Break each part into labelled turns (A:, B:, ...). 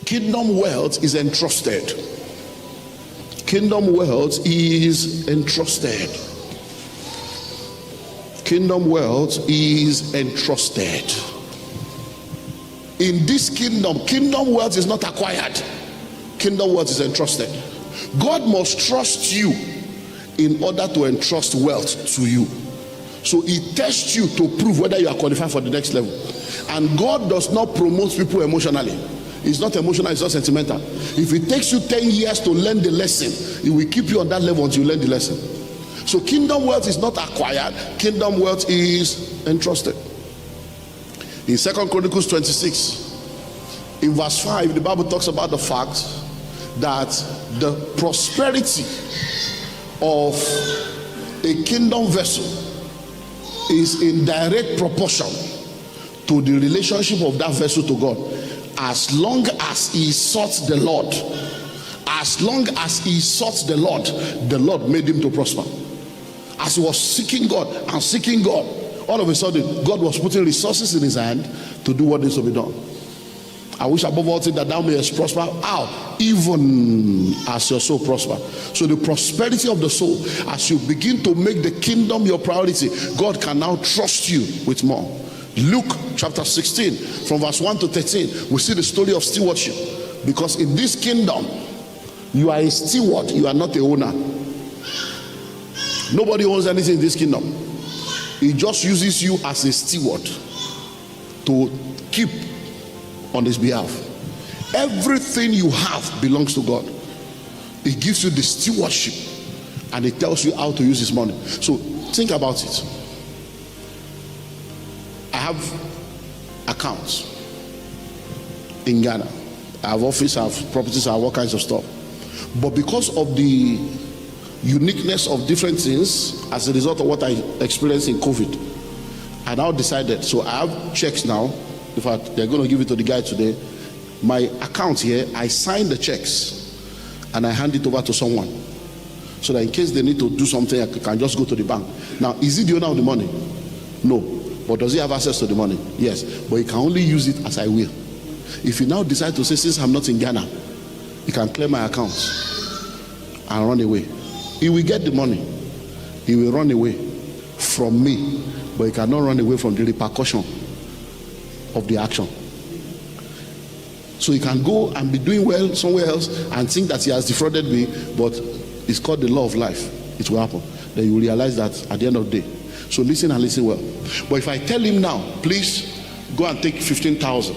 A: Kingdom wealth is entrusted. Kingdom wealth is entrusted. Kingdom wealth is entrusted. In this kingdom, kingdom wealth is not acquired. Kingdom wealth is entrusted. God must trust you in order to entrust wealth to you. So he tests you to prove whether you are qualified for the next level. And God does not promote people emotionally. It's not emotional, it's not sentimental. If it takes you 10 years to learn the lesson, he will keep you on that level until you learn the lesson. So kingdom wealth is not acquired, kingdom wealth is entrusted. In 2 Chronicles 26, in verse 5, the Bible talks about the fact that the prosperity of a kingdom vessel is in direct proportion to the relationship of that vessel to God. As long as he sought the Lord, as long as he sought the Lord made him to prosper. As he was seeking God and seeking God, all of a sudden God was putting resources in his hand to do what needs to be done. I wish above all things that thou mayest prosper. How? Even as your soul prosper. So the prosperity of the soul, as you begin to make the kingdom your priority, God can now trust you with more. Luke chapter 16 from verse 1 to 13, we see the story of stewardship. Because in this kingdom, you are a steward, you are not a owner. Nobody owns anything in this kingdom. He just uses you as a steward to keep on his behalf. Everything you have belongs to God. He gives you the stewardship and he tells you how to use his money. So think about it. I have accounts in Ghana. I have office, I have properties, I have all kinds of stuff. But because of the uniqueness of different things as a result of what I experienced in COVID, I now decided, so I have checks now. In fact, they're going to give it to the guy today. My account here, I sign the checks and I hand it over to someone so that in case they need to do something, I can just go to the bank. Now, is he the owner of the money? No. But does he have access to the money? Yes. But he can only use it as I will. If he now decide to say, since I'm not in Ghana, he can clear my accounts and run away. He will get the money. He will run away from me, but he cannot run away from the repercussion of the action. So he can go and be doing well somewhere else and think that he has defrauded me, but it's called the law of life. It will happen. Then you will realize that at the end of the day. So listen and listen well. But if I tell him now, please go and take 15,000,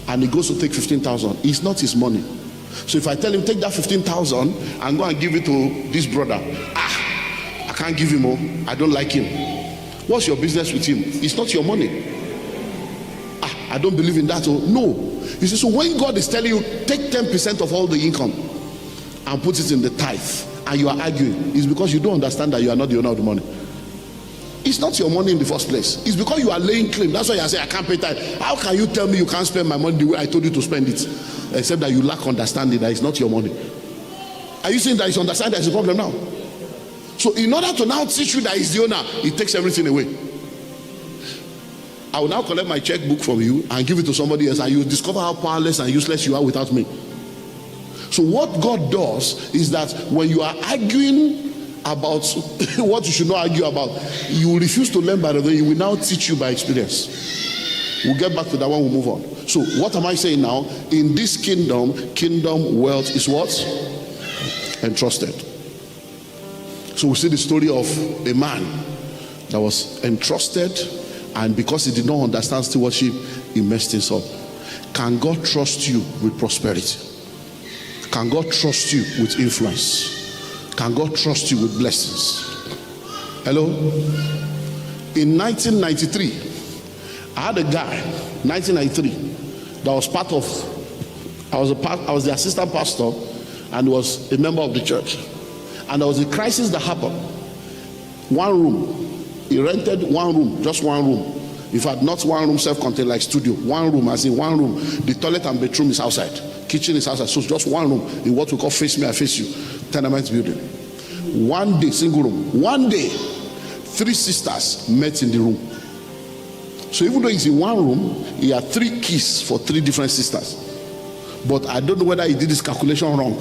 A: and he goes to take 15,000, it's not his money. So if I tell him take that 15,000 and go and give it to this brother, I can't give him more. I don't like him. What's your business with him? It's not your money. I don't believe in that. Oh no. You see, so when God is telling you take 10% of all the income and put it in the tithe, and you are arguing, it's because you don't understand that you are not the owner of the money. It's not your money in the first place. It's because you are laying claim. That's why you are saying I can't pay tithe. How can you tell me you can't spend my money the way I told you to spend it? Except that you lack understanding that it's not your money. Are you saying that it's understanding that it's a problem now? So in order to now teach you that it's the owner, it takes everything away. I will now collect my checkbook from you and give it to somebody else, and you will discover how powerless and useless you are without me. So what God does is that when you are arguing about what you should not argue about, you will refuse to learn by the way. He will now teach you by experience. We'll get back to that one. We'll move on. So what am I saying now? In this kingdom wealth is what? Entrusted. So we see the story of a man that was entrusted, and because he did not understand stewardship, he messed things up. Can God trust you with prosperity? Can God trust you with influence? Can God trust you with blessings? Hello? In 1993, I had a guy, 1993, that was part of, I was the assistant pastor and was a member of the church. And there was a crisis that happened. One room. He rented one room, just one room. In fact, not one room self-contained like studio. One room, as in one room. The toilet and bedroom is outside. Kitchen is outside. So it's just one room in what we call face me, I face you tenement building. One day, single room. One day, 3 sisters met in the room. So even though he's in one room, he had 3 keys for 3 different sisters. But I don't know whether he did this calculation wrong.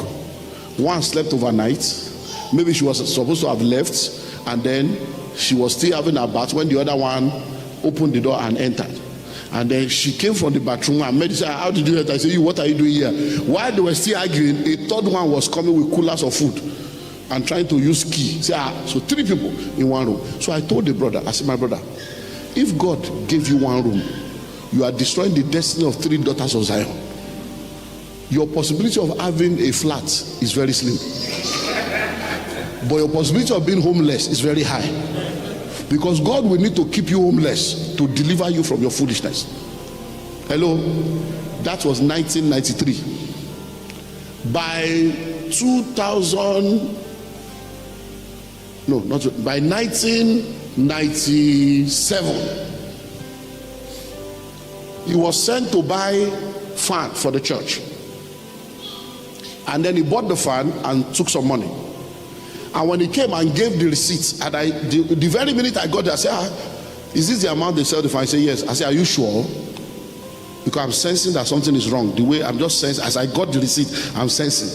A: One slept overnight. Maybe she was supposed to have left, and then she was still having her bath when the other one opened the door and entered. And then she came from the bathroom and met. Said, how did you enter? I said, what are you doing here? While they were still arguing, a third one was coming with coolers of food and trying to use key. So 3 people in one room. So I told the brother, I said, my brother, if God gave you one room, you are destroying the destiny of 3 daughters of Zion. Your possibility of having a flat is very slim, but your possibility of being homeless is very high, because God will need to keep you homeless to deliver you from your foolishness. Hello, that was 1993. By 1997, he was sent to buy fan for the church, and then he bought the fan and took some money. And when he came and gave the receipts, and the very minute I got there, I said, is this the amount they sell the fan? I said, yes. I said, are you sure? Because I'm sensing that something is wrong. The way I'm just sensing, as I got the receipt, I'm sensing.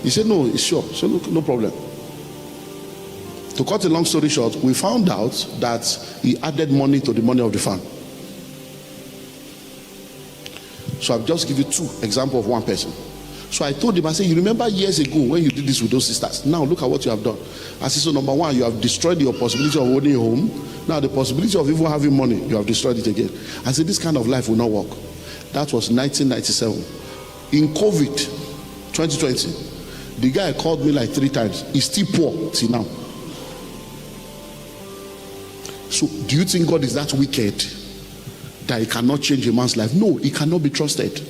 A: He said, no, it's sure. So look, no problem. To cut a long story short, we found out that he added money to the money of the fan. So I'll just give you 2 examples of one person. So I told him, I said, you remember years ago when you did this with those sisters? Now look at what you have done. I said, so number 1, you have destroyed your possibility of owning a home. Now the possibility of even having money, you have destroyed it again. I said, this kind of life will not work. That was 1997. In COVID 2020, the guy called me like 3 times. He's still poor till now. So do you think God is that wicked that he cannot change a man's life? No, he cannot be trusted.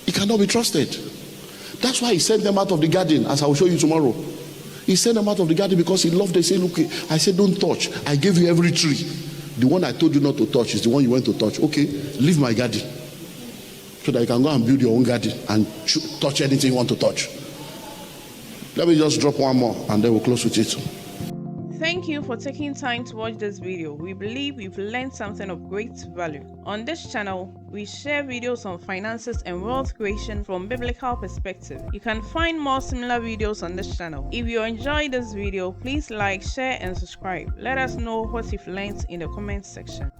A: He cannot be trusted. That's why he sent them out of the garden, as I will show you tomorrow. He sent them out of the garden because he loved them. He said, look, I said, don't touch. I gave you every tree. The one I told you not to touch is the one you went to touch. Okay, leave my garden, so that you can go and build your own garden and touch anything you want to touch. Let me just drop one more and then we'll close with it.
B: Thank you for taking time to watch this video. We believe you've learned something of great value. On this channel, we share videos on finances and wealth creation from biblical perspective. You can find more similar videos on this channel. If you enjoyed this video, please like, share and subscribe. Let us know what you've learned in the comment section.